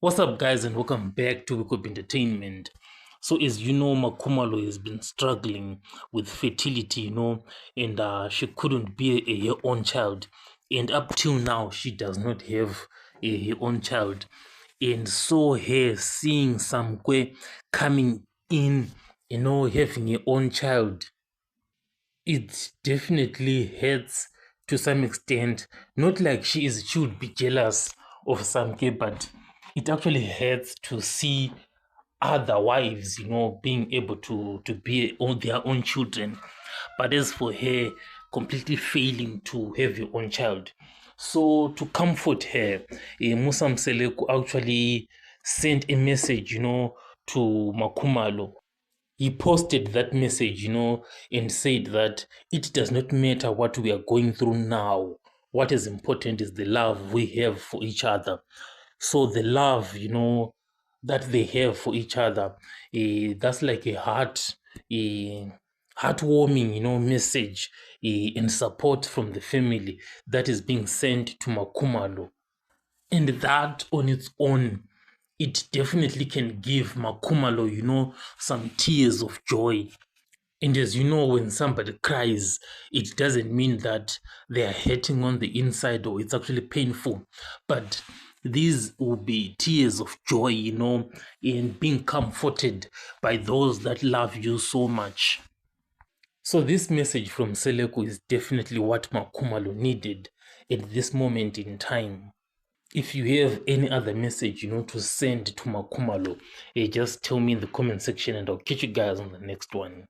What's up, guys, and welcome back to Wake Up Entertainment. So, as you know, Makhumalo has been struggling with fertility, and she couldn't be her own child. And up till now, she does not have her own child. And so, her seeing some way coming in, having her own child, it definitely hurts to some extent. Not like she would be jealous of Samke, but it actually hurts to see other wives, being able to be on their own children. But as for her, completely failing to have your own child. So to comfort her, Musa Mseleku actually sent a message, to Makhumalo. He posted that message, and said that it does not matter what we are going through now. What is important is the love we have for each other. So the love, that they have for each other, that's like a heartwarming, message and support from the family that is being sent to Makhumalo. And that on its own, it definitely can give Makhumalo, some tears of joy. And as you know, when somebody cries, it doesn't mean that they are hurting on the inside or it's actually painful. But these will be tears of joy, in being comforted by those that love you so much. So this message from Mseleku is definitely what Makhumalo needed at this moment in time. If you have any other message, to send to Makhumalo, just tell me in the comment section and I'll catch you guys on the next one.